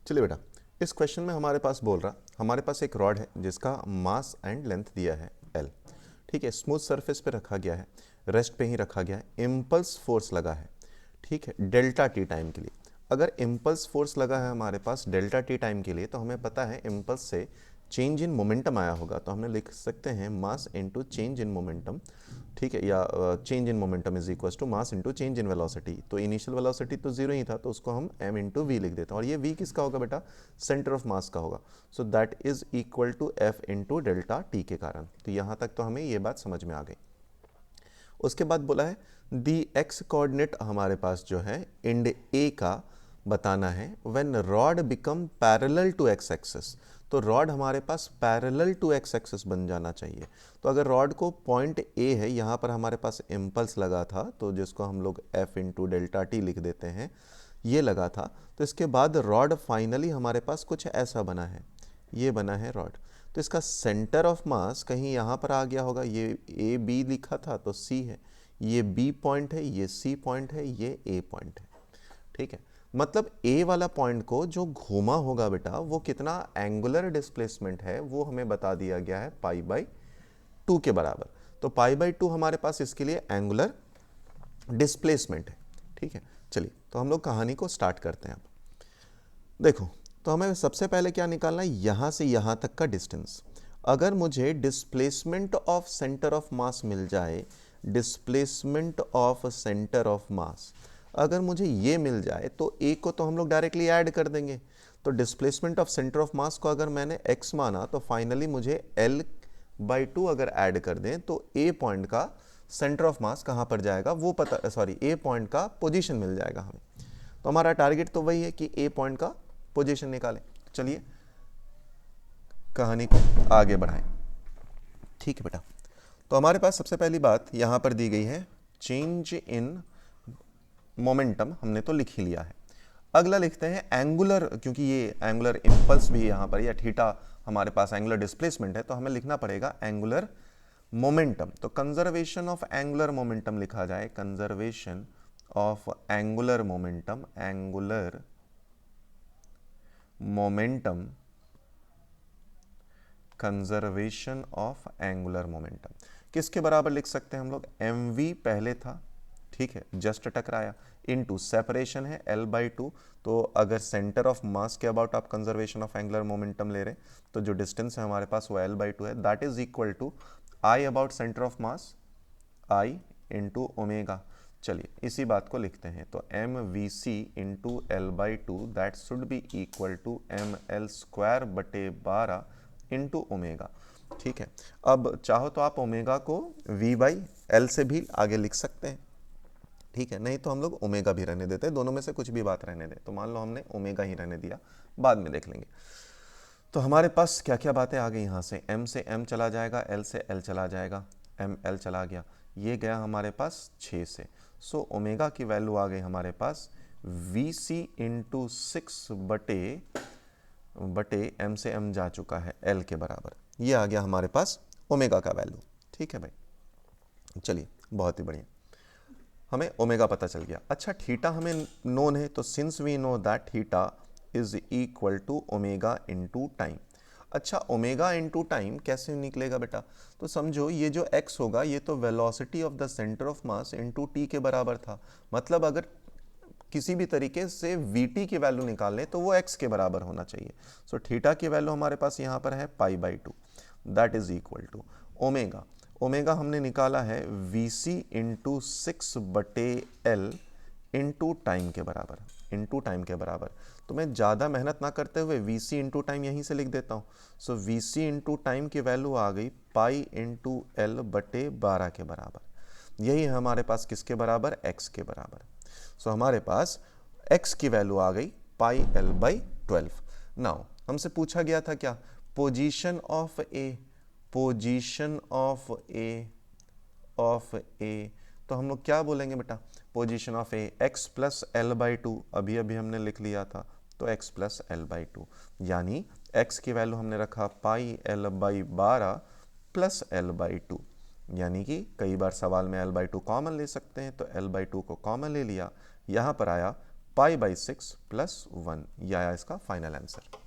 चलिए बेटा, इस क्वेश्चन में हमारे पास बोल रहा, हमारे पास एक रॉड है जिसका मास एंड लेंथ दिया है L। ठीक है, स्मूथ सरफेस पे रखा गया है, रेस्ट पे ही रखा गया है, इम्पल्स फोर्स लगा है, ठीक है, डेल्टा टी टाइम के लिए। अगर इम्पल्स फोर्स लगा है हमारे पास डेल्टा टी टाइम के लिए, तो हमें पता है इम्पल्स से चेंज इन मोमेंटम आया होगा, तो हमने लिख सकते हैं mass into change in momentum, ठीक है, या change in momentum is equal to mass into change in velocity. तो इनिशियल वेलोसिटी तो जीरो ही था, तो उसको हम m इंटू वी लिख देते हैं, और ये v किसका होगा बेटा, सेंटर ऑफ मास का होगा। So that is equal to f into delta T के कारण। तो यहाँ तक तो हमें ये बात समझ में आ गई। उसके बाद बोला है दी एक्स कोऑर्डिनेट हमारे पास जो है इंड ए का बताना है when rod become parallel to X axis. तो रॉड हमारे पास पैरेलल टू एक्स एक्सिस बन जाना चाहिए। तो अगर रॉड को पॉइंट ए है, यहाँ पर हमारे पास इम्पल्स लगा था, तो जिसको हम लोग एफ इंटू डेल्टा टी लिख देते हैं, ये लगा था। तो इसके बाद रॉड फाइनली हमारे पास कुछ ऐसा बना है, ये बना है रॉड। तो इसका सेंटर ऑफ मास कहीं यहाँ पर आ गया होगा, ये ए बी लिखा था तो सी है, ये बी पॉइंट है, ये सी पॉइंट है, ये ए पॉइंट है, ठीक है। मतलब ए वाला पॉइंट को जो घूमा होगा बेटा, वो कितना एंगुलर डिस्प्लेसमेंट है वो हमें बता दिया गया है पाई बाई 2 के बराबर। तो पाई बाई 2 हमारे पास इसके लिए एंगुलर डिस्प्लेसमेंट है, ठीक है। चलिए, तो हम लोग कहानी को स्टार्ट करते हैं। अब देखो, तो हमें सबसे पहले क्या निकालना है, यहाँ से यहाँ तक का डिस्टेंस। अगर मुझे displacement of centre of mass मिल जाए, displacement of centre of mass अगर मुझे ये मिल जाए, तो ए को तो हम लोग डायरेक्टली ऐड कर देंगे। तो डिस्प्लेसमेंट ऑफ सेंटर ऑफ मास को अगर मैंने x माना, तो फाइनली मुझे L/2 अगर ऐड कर दें, तो ए पॉइंट का सेंटर ऑफ मास कहाँ पर जाएगा वो पता, सॉरी, ए पॉइंट का पोजीशन मिल जाएगा हमें। तो हमारा टारगेट तो वही है कि ए पॉइंट का पोजीशन निकालें। चलिए कहानी को आगे बढ़ाएं, ठीक है बेटा। तो हमारे पास सबसे पहली बात यहाँ पर दी गई है, चेंज इन मोमेंटम हमने तो लिख ही लिया है। अगला लिखते हैं एंगुलर, क्योंकि ये एंगुलर इंपल्स भी यहाँ पर, या थीटा हमारे पास एंगुलर डिस्प्लेसमेंट है, तो हमें लिखना पड़ेगा एंगुलर मोमेंटम। तो कंजर्वेशन ऑफ एंगुलर मोमेंटम लिखा जाए, conservation of angular momentum, angular momentum, conservation of angular momentum किसके बराबर लिख सकते हैं हम लोग, mv पहले था, ठीक है, जस्ट टकराया, इनटू सेपरेशन है L/2। तो अगर सेंटर ऑफ मास के अबाउट आप कंजर्वेशन ऑफ एंगुलर मोमेंटम ले रहे, तो जो डिस्टेंस है हमारे पास वो L/2 है, that is equal to I about centre of mass, I into omega. चलिए इसी बात को लिखते हैं, तो mvc into L/2 that should be equal to ml² into omega, ठीक है। अब चाहो तो आप ओमेगा को v/L से भी आगे लिख सकते हैं, ठीक है, नहीं तो हम लोग ओमेगा भी रहने देते हैं, दोनों में से कुछ भी बात रहने दें। तो मान लो हमने ओमेगा ही रहने दिया, बाद में देख लेंगे। तो हमारे पास क्या क्या बातें आ गई, यहाँ से m से m चला जाएगा, L से L चला जाएगा, ml चला गया, ये गया हमारे पास 6 से। सो ओमेगा की वैल्यू आ गई हमारे पास vc इंटू 6 बटे m से m जा चुका है L के बराबर, ये आ गया हमारे पास ओमेगा का वैल्यू, ठीक है भाई। चलिए बहुत ही बढ़िया, हमें ओमेगा पता चल गया। अच्छा, थीटा हमें नोन है, तो since we know that theta is equal to omega into time. अच्छा, ओमेगा इंटू टाइम कैसे निकलेगा बेटा, तो समझो ये जो x होगा, ये तो velocity of the centre of mass into T के बराबर था। मतलब अगर किसी भी तरीके से vt की वैल्यू निकालें तो वो x के बराबर होना चाहिए। सो थीटा की वैल्यू हमारे पास यहाँ पर है π/2, that is equal to omega. Omega हमने निकाला है vc into 6/L into time के बराबर, इंटू टाइम के बराबर। तो मैं ज़्यादा मेहनत ना करते हुए vc इंटू टाइम यहीं से लिख देता हूँ। सो vc इंटू टाइम की वैल्यू आ गई π/L/12 के बराबर। यही है हमारे पास किसके बराबर, x के बराबर। सो हमारे पास x की वैल्यू आ गई πL/12। नाउ हमसे पूछा गया था क्या, position of A, position of A, तो हम लोग क्या बोलेंगे बेटा, position of A x plus L/2, अभी अभी हमने लिख लिया था, तो x प्लस L/2, यानी x की वैल्यू हमने रखा πL/12 प्लस L/2, यानी कि कई बार सवाल में L/2 कॉमन ले सकते हैं, तो L/2 को कॉमन ले लिया, यहाँ पर आया पाई बाई 6 + 1, यह आया इसका फाइनल आंसर।